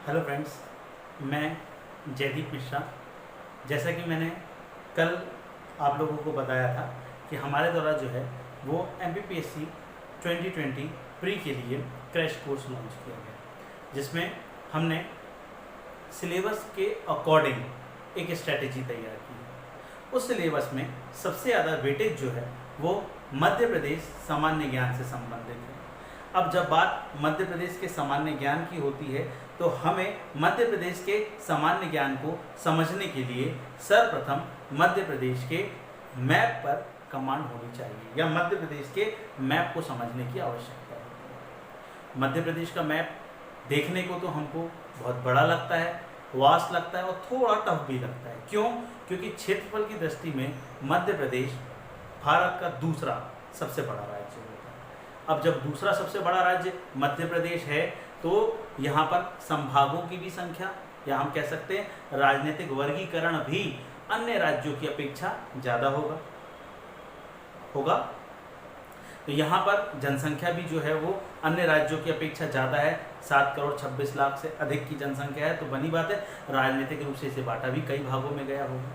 Hello friends, मैं जयदीप मिश्रा। जैसा कि मैंने कल आप लोगों को बताया था कि हमारे द्वारा जो है वो MPPSC 2020 प्री के लिए क्रैश कोर्स लॉन्च किया गया, जिसमें हमने सिलेबस के अकॉर्डिंग एक स्ट्रेटेजी तैयार की है। उस सिलेबस में सबसे ज़्यादा वेटेज जो है वो मध्य प्रदेश सामान्य ज्ञान से संबंधित है। अब जब बात मध्य प्रदेश के सामान्य ज्ञान की होती है तो हमें मध्य प्रदेश के सामान्य ज्ञान को समझने के लिए सर्वप्रथम मध्य प्रदेश के मैप पर कमांड होनी चाहिए या मध्य प्रदेश के मैप को समझने की आवश्यकता है। मध्य प्रदेश का मैप देखने को तो हमको बहुत बड़ा लगता है, वास्ट लगता है और थोड़ा टफ भी लगता है। क्यों? क्योंकि क्षेत्रफल की दृष्टि में मध्य प्रदेश भारत का दूसरा सबसे बड़ा राज्य होता है। अब जब दूसरा सबसे बड़ा राज्य मध्य प्रदेश है तो यहाँ पर संभागों की भी संख्या या हम कह सकते हैं राजनीतिक वर्गीकरण भी अन्य राज्यों की अपेक्षा ज़्यादा होगा। तो यहाँ पर जनसंख्या भी जो है वो अन्य राज्यों की अपेक्षा ज़्यादा है। 7 करोड़ 26 लाख से अधिक की जनसंख्या है, तो बनी बात है राजनीतिक रूप से इसे बांटा भी कई भागों में गया होगा।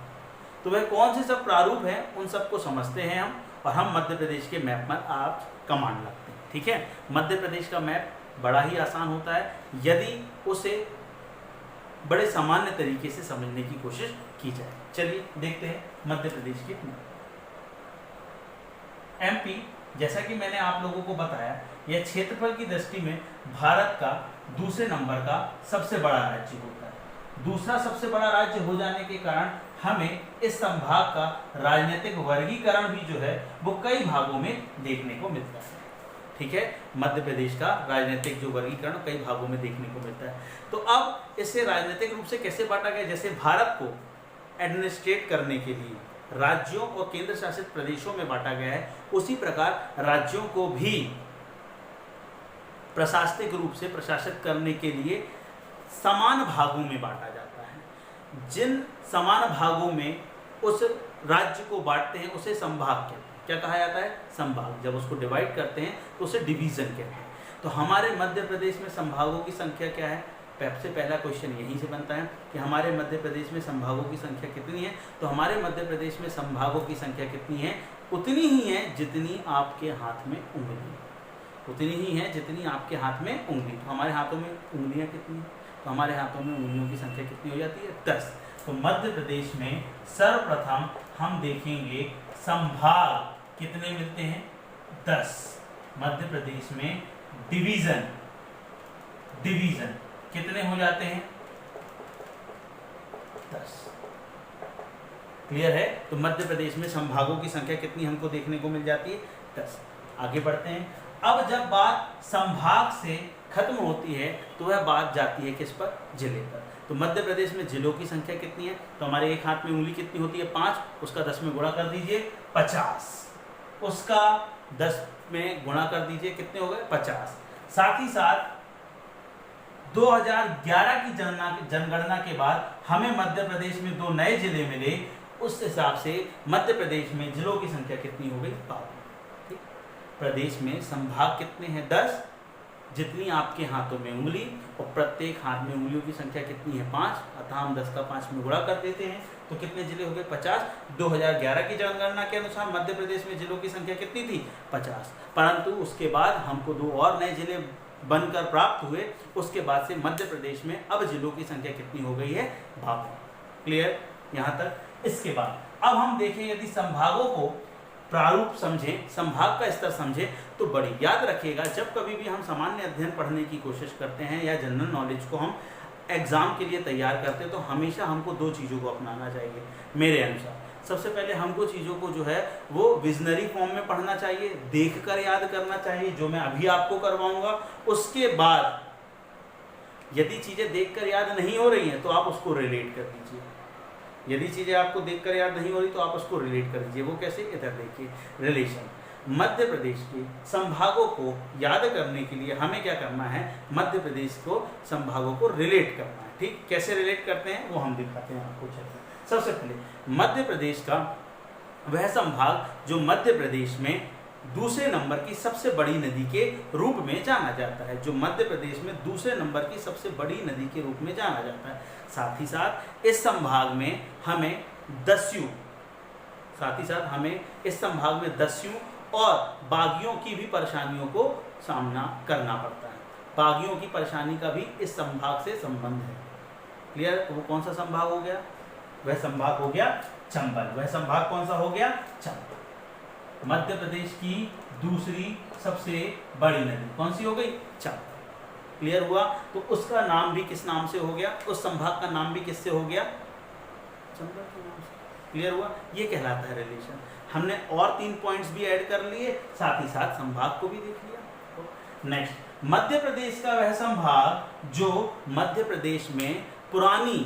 तो वह कौन से सब प्रारूप हैं उन सबको समझते हैं हम, और हम मध्य प्रदेश के मैप पर आप कमांड लगते हैं। ठीक है, मध्य प्रदेश का मैप बड़ा ही आसान होता है यदि उसे बड़े सामान्य तरीके से समझने की कोशिश की जाए। चलिए देखते हैं मध्य प्रदेश के मैप। MP, जैसा कि मैंने आप लोगों को बताया, यह क्षेत्रफल की दृष्टि में भारत का दूसरे नंबर का सबसे बड़ा राज्य होता है। दूसरा सबसे बड़ा राज्य हो जाने के कारण हमें इस संभाग का राजनीतिक वर्गीकरण भी जो है वो कई भागों में देखने को मिलता है। ठीक है, मध्य प्रदेश का राजनीतिक जो वर्गीकरण कई भागों में देखने को मिलता है। तो अब इसे राजनीतिक रूप से कैसे बांटा गया? जैसे भारत को एडमिनिस्ट्रेट करने के लिए राज्यों और केंद्र शासित प्रदेशों में बांटा गया है, उसी प्रकार राज्यों को भी प्रशासनिक रूप से प्रशासित करने के लिए समान भागों में बांटा जाता है। जिन समान भागों में उस राज्य को बांटते हैं उसे संभाग कहते हैं। क्या कहा जाता है? संभाग। जब उसको डिवाइड करते हैं तो उसे डिवीजन कहते हैं। तो हमारे मध्य प्रदेश में संभागों की संख्या क्या है? सबसे पहला क्वेश्चन यहीं से बनता है कि हमारे मध्य प्रदेश में संभागों की संख्या कितनी है। तो हमारे मध्य प्रदेश में संभागों की संख्या कितनी है? उतनी ही है जितनी आपके हाथ में उंगली, उतनी ही है जितनी आपके हाथ में उंगली। तो हमारे हाथों में उंगलियां कितनी? तो हमारे हाथों में उंगलियों की संख्या कितनी हो जाती है? 10। तो मध्य प्रदेश में सर्वप्रथम हम देखेंगे संभाग कितने मिलते हैं? 10। मध्य प्रदेश में डिवीजन कितने हो जाते हैं? 10। क्लियर है? तो मध्य प्रदेश में संभागों की संख्या कितनी हमको देखने को मिल जाती है? 10। आगे बढ़ते हैं। अब जब बात संभाग से खत्म होती है तो वह बात जाती है किस पर? जिले पर। तो मध्य प्रदेश में जिलों की संख्या कितनी है? तो हमारे एक हाथ में उंगली कितनी होती है? 5। उसका 10 में गुणा कर दीजिए, 50। उसका 10 में गुणा कर दीजिए, कितने हो गए? 50। साथ ही साथ 2011 की जनगणना के बाद हमें मध्य प्रदेश में 2 नए जिले मिले। उस हिसाब से मध्य प्रदेश में जिलों की संख्या कितनी हो गई? 52। प्रदेश में संभाग कितने हैं? 10, जितनी आपके हाथों में उंगली, और प्रत्येक हाथ में उंगलियों की संख्या कितनी है? 5। अतः हम 10 का 5 में गुणा कर देते हैं तो कितने जिले हो गए? 50। 2011 की जनगणना के अनुसार मध्य प्रदेश में जिलों की संख्या कितनी थी? 50। परंतु उसके बाद हमको 2 और नए जिले बनकर प्राप्त हुए। उसके बाद से मध्य प्रदेश में अब जिलों की संख्या कितनी हो गई है? 52। क्लियर यहाँ तक? इसके बाद अब हम देखें, यदि संभागों को प्रारूप समझें, संभाग का स्तर समझें, तो बड़ी याद रखिएगा, जब कभी भी हम सामान्य अध्ययन पढ़ने की कोशिश करते हैं या जनरल नॉलेज को हम एग्जाम के लिए तैयार करते हैं तो हमेशा हमको 2 चीज़ों को अपनाना चाहिए मेरे अनुसार। सबसे पहले हमको चीज़ों को जो है वो विजनरी फॉर्म में पढ़ना चाहिए, देखकर याद करना चाहिए, जो मैं अभी आपको करवाऊंगा। उसके बाद यदि चीज़ें देखकर याद नहीं हो रही हैं तो आप उसको रिलेट कर दीजिए। यदि चीज़ें आपको देखकर याद नहीं हो रही तो आप उसको रिलेट कर दीजिए। वो कैसे? इधर देखिए, रिलेशन। मध्य प्रदेश के संभागों को याद करने के लिए हमें क्या करना है? मध्य प्रदेश को संभागों को रिलेट करना है। ठीक, कैसे रिलेट करते हैं वो हम दिखाते हैं आपको। सबसे पहले मध्य प्रदेश का वह संभाग जो मध्य प्रदेश में दूसरे नंबर की सबसे बड़ी नदी के रूप में जाना जाता है, जो मध्य प्रदेश में दूसरे नंबर की सबसे बड़ी नदी के रूप में जाना जाता है। साथ ही साथ इस संभाग में हमें दस्युओं और बागियों की भी परेशानियों को सामना करना पड़ता है। बागियों की परेशानी का भी इस संभाग से संबंध है। क्लियर? वो कौन सा संभाग हो गया? वह संभाग हो गया चंबल। वह संभाग कौन सा हो गया? चंबल। मध्य प्रदेश की दूसरी सबसे बड़ी नदी कौन सी हो गई? चंबल। क्लियर हुआ? तो उसका नाम भी किस नाम से हो गया? उस संभाग का नाम भी किससे हो गया? चंबल के नाम से। क्लियर हुआ? ये कहलाता है रिलेशन। हमने और 3 पॉइंट्स भी ऐड कर लिए, साथ ही साथ संभाग को भी देख लिया। नेक्स्ट, मध्य प्रदेश का वह संभाग जो मध्य प्रदेश में पुरानी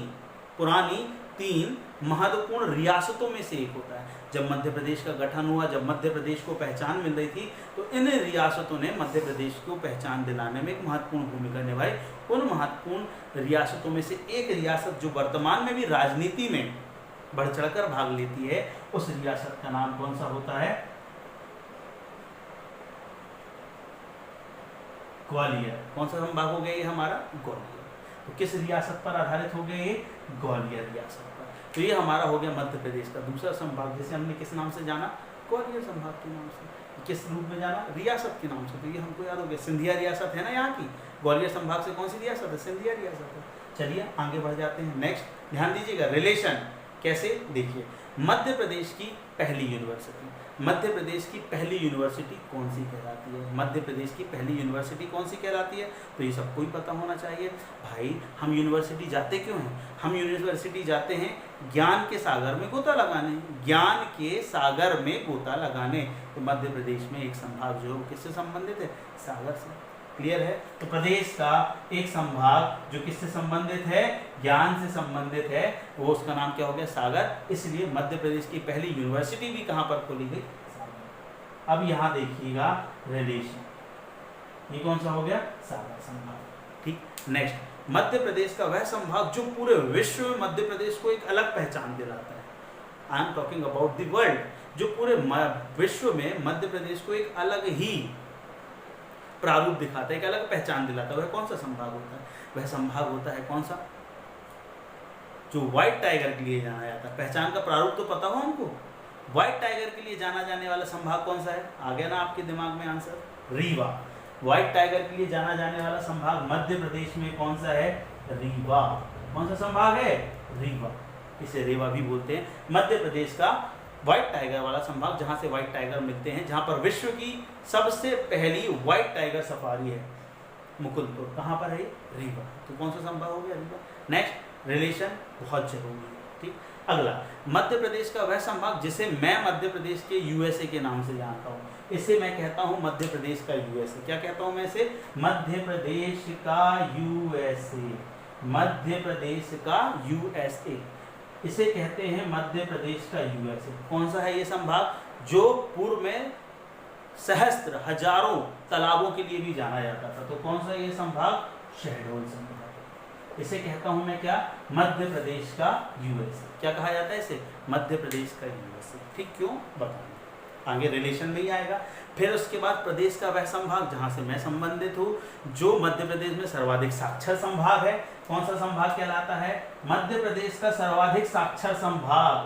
3 महत्वपूर्ण रियासतों में से एक होता है। जब मध्य प्रदेश का गठन हुआ, जब मध्य प्रदेश को पहचान मिल रही थी, तो इन रियासतों ने मध्य प्रदेश को पहचान दिलाने में एक महत्वपूर्ण भूमिका निभाई। उन महत्वपूर्ण रियासतों में से एक रियासत जो वर्तमान में भी राजनीति में बढ़ चढ़कर भाग लेती है, उस रियासत का नाम कौन सा होता है? ग्वालियर। कौन सा संभाग हो गया ये हमारा? ग्वालियर। तो किस रियासत पर आधारित हो गया ये? ग्वालियर रियासत पर। तो ये हमारा हो गया मध्य प्रदेश का दूसरा संभाग, जिसे हमने किस नाम से जाना? ग्वालियर संभाग के नाम से। किस रूप में जाना? रियासत के नाम से। तो ये हमको याद हो गया, सिंधिया रियासत है ना यहाँ की। ग्वालियर संभाग से कौन सी रियासत है? सिंधिया रियासत है। चलिए आगे बढ़ जाते हैं। नेक्स्ट ध्यान दीजिएगा, रिलेशन कैसे? देखिए, मध्य प्रदेश की पहली यूनिवर्सिटी कौन सी कहलाती है? मध्य प्रदेश की पहली यूनिवर्सिटी कौन सी कहलाती है? तो ये सबको ही पता होना चाहिए। भाई, हम यूनिवर्सिटी जाते क्यों हैं? हम यूनिवर्सिटी जाते हैं ज्ञान के सागर में गोता लगाने। तो मध्य प्रदेश में एक संभाग जो किससे संबंधित है? सागर से। क्लियर है? तो प्रदेश का एक संभाग जो किससे संबंधित है? ज्ञान से संबंधित है, वो उसका नाम क्या हो गया? सागर। इसलिए मध्य प्रदेश की पहली यूनिवर्सिटी भी कहां पर खोली गई? सागर। अब यहां देखिएगा रिलेशन, ये कौन सा हो गया? सागर संभाग। ठीक। नेक्स्ट, मध्य प्रदेश का वह संभाग जो पूरे विश्व में मध्य प्रदेश को एक अलग पहचान दिलाता है। I am talking about the world. जो पूरे विश्व में मध्य प्रदेश को एक अलग ही प्रारूप दिखाता है, एक अलग पहचान दिलाता है। वह कौन सा संभाग होता है? वह संभाग होता है कौन सा? जो व्हाइट टाइगर के लिए जाना जाता है। पहचान का प्रारूप तो पता हो हमको। व्हाइट टाइगर के लिए जाना जाने वाला संभाग कौन सा है? आ गया ना आपके दिमाग में आंसर? रीवा। व्हाइट टाइगर के लिए जाना जाने वाला संभाग मध्य प्रदेश में कौन सा है? रीवा। कौन सा संभाग है? रीवा। इसे रेवा भी बोलते हैं। मध्य प्रदेश का व्हाइट टाइगर वाला संभाग, जहां से व्हाइट टाइगर मिलते हैं, जहां पर विश्व की सबसे पहली व्हाइट टाइगर सफारी है, मुकुंदपुर। कहां पर है? रीवा। तो कौन सा संभाग हो गया? रीवा। नेक्स्ट, रिलेशन बहुत जरूरी है। ठीक। अगला, मध्य प्रदेश का वह संभाग जिसे मैं मध्य प्रदेश के यूएसए के नाम से जानता हूँ, इसे मैं कहता हूँ मध्य प्रदेश का यूएसए। क्या कहता हूँ मैं इसे? मध्य प्रदेश का यूएसए। मध्य प्रदेश का यूएसए, इसे कहते हैं मध्य प्रदेश का यूएसए। कौन सा है ये संभाग? जो पूर्व में सहस्त्र हजारों तालाबों के लिए भी जाना जाता था। तो कौन सा ये संभाग? शहडोल संभाग। इसे कहता हूं मैं क्या? मध्य प्रदेश का यूएसए। क्या कहा जाता है इसे? मध्य प्रदेश का यूएसए। ठीक। क्यों? बताएंगे आगे, रिलेशन में ही आएगा। फिर उसके बाद प्रदेश का वह संभाग जहां से मैं संबंधित हूँ, जो मध्य प्रदेश में सर्वाधिक साक्षर संभाग है। कौन सा संभाग कहलाता है? मध्य प्रदेश का सर्वाधिक साक्षर संभाग।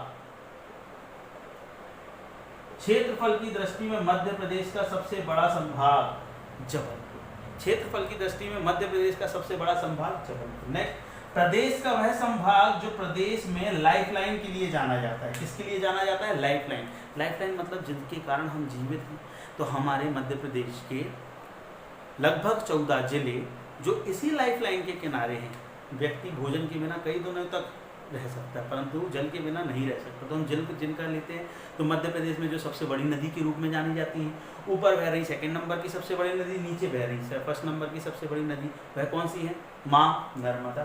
क्षेत्रफल की दृष्टि में मध्य प्रदेश का सबसे बड़ा संभाग जबलपुर। क्षेत्रफल की दृष्टि में मध्य प्रदेश का सबसे बड़ा संभाग जबलपुर। नेक्स्ट, प्रदेश का वह संभाग जो प्रदेश में लाइफलाइन के लिए जाना जाता है। किसके लिए जाना जाता है? लाइफलाइन। लाइफलाइन मतलब जिनके कारण हम जीवित हैं। तो हमारे मध्य प्रदेश के लगभग 14 जिले जो इसी लाइफलाइन के किनारे हैं। व्यक्ति भोजन के बिना कई दिनों तक रह सकता है, परंतु जल के बिना नहीं रह सकता। तो हम जल जिनका लेते हैं, तो मध्य प्रदेश में जो सबसे बड़ी नदी के रूप में जानी जाती है, ऊपर बह रही सेकंड नंबर की सबसे बड़ी नदी, नीचे बह रही फर्स्ट नंबर की सबसे बड़ी नदी, वह कौन सी है? माँ नर्मदा।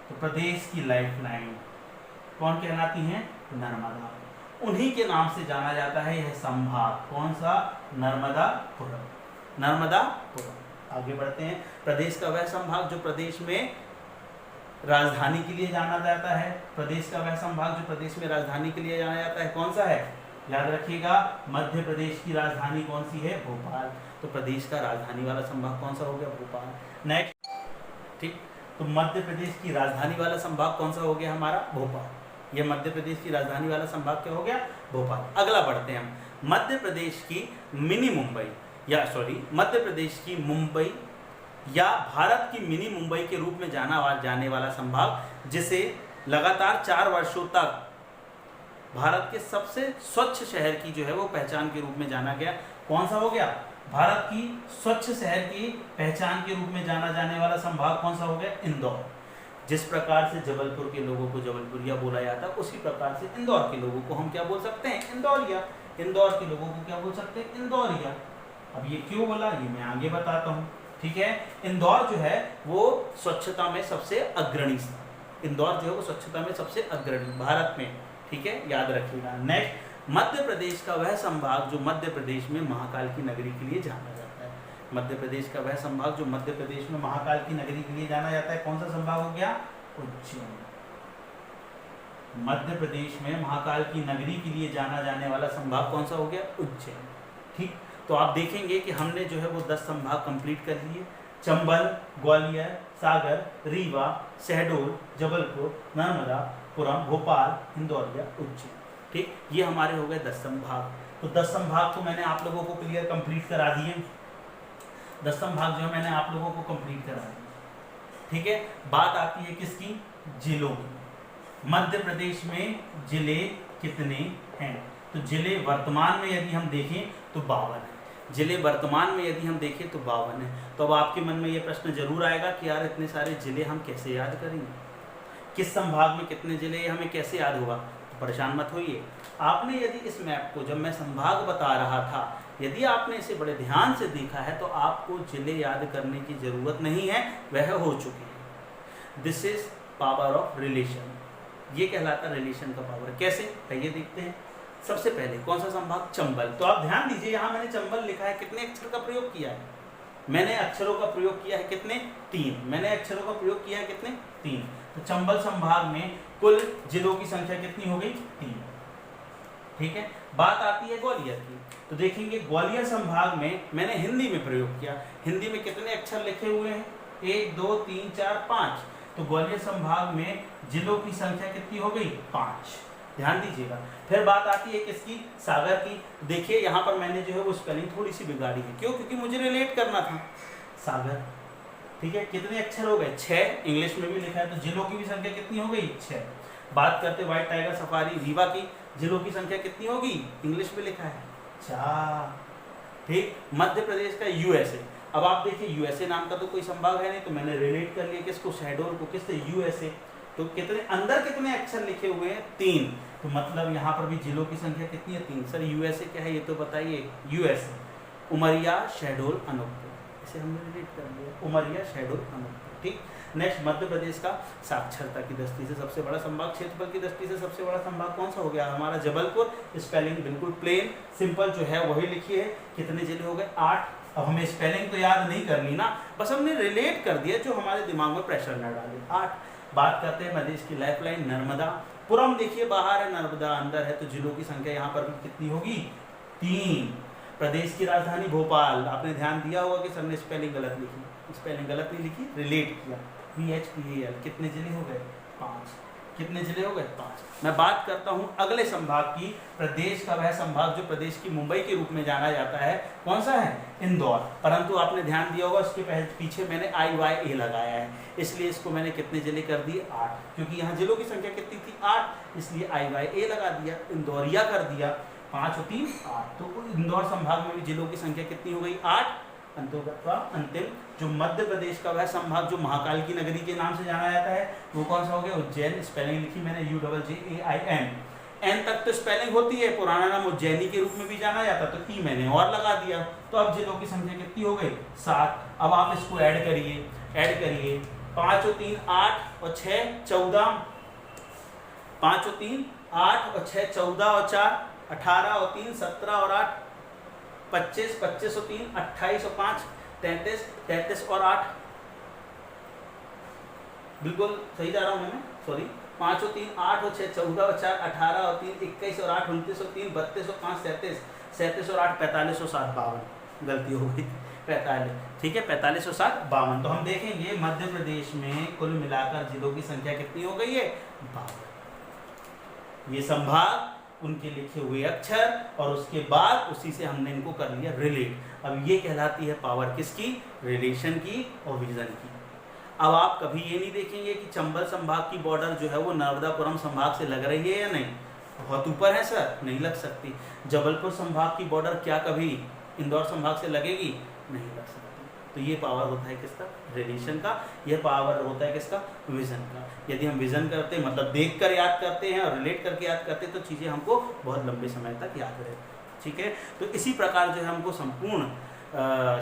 तो प्रदेश की लाइफलाइन कौन कहलाती है? नर्मदा। उन्हीं के नाम से जाना जाता है यह संभाग। कौन सा? नर्मदापुरम। नर्मदापुरम। आगे बढ़ते हैं। प्रदेश का वह संभाग जो प्रदेश में राजधानी के लिए जाना जाता है। प्रदेश का वह संभाग जो प्रदेश में राजधानी के लिए जाना जाता है, कौन सा है? याद रखिएगा, मध्य प्रदेश की राजधानी कौन सी है? भोपाल। तो प्रदेश का राजधानी वाला संभाग कौन सा हो गया? भोपाल। नेक्स्ट, ठीक, तो मध्य प्रदेश की राजधानी वाला संभाग कौन सा हो गया हमारा? भोपाल। ये मध्य प्रदेश की राजधानी वाला संभाग क्या हो गया? भोपाल। अगला बढ़ते हैं हम, मध्य प्रदेश की मिनी मुंबई मध्य प्रदेश की मुंबई या भारत की मिनी मुंबई के रूप में जाने वाला संभाग, जिसे लगातार 4 वर्षों तक भारत के सबसे स्वच्छ शहर की जो है वो पहचान के रूप में जाना गया। कौन सा हो गया? भारत की स्वच्छ शहर की पहचान के रूप में जाना जाने वाला संभाग कौन सा हो गया? इंदौर। जिस प्रकार से जबलपुर के लोगों को जबलपुरिया बोला जाता है, उसी प्रकार से इंदौर के लोगों को हम क्या बोल सकते हैं? इंदौरिया। इंदौर के लोगों को क्या बोल सकते हैं? इंदौरिया। अब ये क्यों बोला, ये मैं आगे बताता हूँ, ठीक है। इंदौर जो है वो स्वच्छता में सबसे अग्रणी, इंदौर जो है वो स्वच्छता में सबसे अग्रणी भारत में, ठीक है, याद रखिएगा। नेक्स्ट, मध्य प्रदेश का वह संभाग जो मध्य प्रदेश में महाकाल की नगरी के लिए जाना जाता है। मध्य प्रदेश का वह संभाग जो मध्य प्रदेश में महाकाल की नगरी के लिए जाना जाता है, कौन सा संभाग हो गया? उज्जैन। मध्य प्रदेश में महाकाल की नगरी के लिए जाना जाने वाला संभाग कौन सा हो गया? उज्जैन। ठीक, तो आप देखेंगे कि हमने जो है वो 10 संभाग कंप्लीट कर लिए। चंबल, ग्वालियर, सागर, रीवा, शहडोल, जबलपुर, नर्मदापुरम, भोपाल, इंदौरिया, उज्जैन। ठीक, ये हमारे हो गए 10 संभाग। तो 10 संभाग को मैंने आप लोगों को क्लियर कंप्लीट करा दिए। 10 संभाग जो है मैंने आप लोगों को कंप्लीट करा दिए, ठीक है। बात आती है किसकी? जिलों की। मध्य प्रदेश में जिले कितने हैं? तो जिले वर्तमान में यदि हम देखें तो 52 है। जिले वर्तमान में यदि हम देखें तो 52 है। तो अब आपके मन में ये प्रश्न जरूर आएगा कि यार इतने सारे जिले हम कैसे याद करेंगे, किस संभाग में कितने जिले, हमें कैसे याद होगा? तो परेशान मत होइए, आपने यदि इस मैप को, जब मैं संभाग बता रहा था, यदि आपने इसे बड़े ध्यान से देखा है तो आपको जिले याद करने की जरूरत नहीं है, वह हो चुके हैं। This is power of relation, ये कहलाता रिलेशन का पावर। कैसे? आइए देखते हैं। सबसे पहले कौन सा संभाग? चंबल। तो आप ध्यान दीजिए, यहाँ मैंने चंबल लिखा है, कितने अक्षर का प्रयोग किया है? मैंने अक्षरों का प्रयोग किया है कितने? 3। मैंने अक्षरों का प्रयोग किया है कितने? 3। तो चंबल संभाग में कुल जिलों की संख्या कितनी हो गई? 3। ठीक है। बात आती है ग्वालियर की, तो देखेंगे ग्वालियर संभाग में मैंने हिंदी में प्रयोग किया। हिंदी में कितने अक्षर लिखे हुए हैं? 1 2 3 4 5। तो ग्वालियर संभाग में जिलों की संख्या कितनी हो गई? 5। ध्यान दीजिएगा। फिर बात आती है किसकी? सागर की। देखिए यहाँ पर मैंने जो है वो स्पेलिंग थोड़ी सी बिगाड़ी है। क्यों? क्योंकि मुझे रिलेट करना था। सागर, ठीक है, कितने अक्षर हो गए? 6। इंग्लिश में भी लिखा है, तो जिलों की भी संख्या कितनी हो गई? 6। बात करते व्हाइट टाइगर सफारी रीवा की, जिलों की संख्या कितनी होगी? इंग्लिश में लिखा है 4। ठीक। मध्य प्रदेश का यूएसए। अब आप देखिए यूएसए नाम का तो कोई संभाग है नहीं, तो मैंने रिलेट कर लिया किसको? शहडोल को। किससे? यूएसए। तो कितने अंदर कितने अक्षर लिखे हुए हैं? 3। तो मतलब यहाँ पर भी जिलों की संख्या कितनी है? 3। सर यूएसए क्या है ये तो बताइए। यूएसए उमरिया, शहडोल, अनूपपुर, इसे हमने रिलेट कर लिया, उमरिया, शहडोल, अनूपपुर। ठीक। नेक्स्ट, मध्य प्रदेश का साक्षरता की दृष्टि से सबसे बड़ा संभाग, क्षेत्रफल की दृष्टि से सबसे बड़ा संभाग कौन सा हो गया? हमारा जबलपुर। स्पेलिंग बिल्कुल प्लेन सिंपल जो है वही लिखी है। कितने जिले हो गए? 8। अब हमें स्पेलिंग तो याद नहीं करनी ना, बस हमने रिलेट कर दिया, जो हमारे दिमाग में प्रेशर न डाले। 8। बात करते हैं प्रदेश की लाइफलाइन नर्मदापुरम। देखिए बाहर है, नर्मदा अंदर है, तो जिलों की संख्या यहाँ पर भी कितनी होगी? 3। प्रदेश की राजधानी भोपाल। आपने ध्यान दिया होगा कि सर ने स्पेलिंग गलत लिखी। स्पेलिंग गलत नहीं लिखी, रिलेट किया। PHPAL। कितने जिले हो गए? 5। कितने जिले हो गए? 5। मैं बात करता हूं अगले संभाग की। प्रदेश का वह संभाग जो प्रदेश की मुंबई के रूप में जाना जाता है, कौन सा है? इंदौर। परंतु आपने ध्यान दिया होगा उसके पीछे मैंने IYA लगाया है, इसलिए इसको मैंने कितने जिले कर दिए? 8। क्योंकि यहाँ जिलों की संख्या कितनी थी? 8, इसलिए IYA लगा दिया, इंदौरिया कर दिया। 5 और 3 8। तो इंदौर संभाग में भी जिलों की संख्या कितनी हो गई? 8। अंतिम जो मध्य प्रदेश का वह संभाग जो महाकाल की नगरी के नाम से जाना जाता है, वो कौन सा हो गया? उज्जैन। स्पेलिंग लिखी मैंने UJJAIN। एन तक तो स्पेलिंग होती है, पुराना नाम उज्जैनी के रूप में भी जाना जाता, तो ई मैंने और लगा दिया। तो अब जिलों की संख्या कितनी हो गई? 7। अब आप इसको ऐड करिए। 5 और 3 8 और 6 14। 5 और 3 8 और 6 14 और 4 18 और 3 17 और 8 25 25 और 3 28 और 5 33 33 और 8। बिल्कुल सही जा रहा हूं मैं, सॉरी 5 और 3 8 और 6 14 और 4 18 और 3 21 और 8 29 और 3 32 और 5 37 37 और 8 45 और 7 52, गलती हो गई 45, ठीक है 45 और 7 52। तो हम देखेंगे मध्य प्रदेश में कुल मिलाकर जिलों की संख्या कितनी हो गई है, 52। ये संभाग, उनके लिखे हुए अक्षर और उसके बाद उसी से हमने इनको कर लिया रिलेट। अब ये कहलाती है पावर किसकी, रिलेशन की और विजन की। अब आप कभी ये नहीं देखेंगे कि चंबल संभाग की बॉर्डर जो है वो नर्मदापुरम संभाग से लग रही है या नहीं, बहुत ऊपर है सर, नहीं लग सकती। जबलपुर संभाग की बॉर्डर क्या कभी इंदौर संभाग से लगेगी, नहीं लग सकती। तो ये पावर होता है किसका, रिलेशन का। यह पावर होता है किसका, विजन का। यदि हम विजन करते हैं मतलब देख कर याद करते हैं और रिलेट करके याद करते हैं तो चीज़ें हमको बहुत लंबे समय तक याद रहती, ठीक है। तो इसी प्रकार जो है हमको संपूर्ण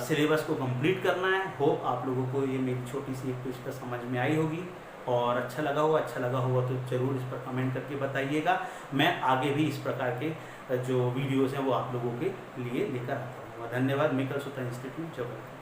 सिलेबस को कंप्लीट करना है। होप आप लोगों को ये मेरी छोटी सी एक पुस्तक समझ में आई होगी और अच्छा लगा होगा तो ज़रूर इस पर कमेंट करके बताइएगा। मैं आगे भी इस प्रकार के जो वीडियोस हैं वो आप लोगों के लिए लेकर आता हूँ। धन्यवाद। मिकल सूत्रा इंस्टीट्यूट जबलपुर।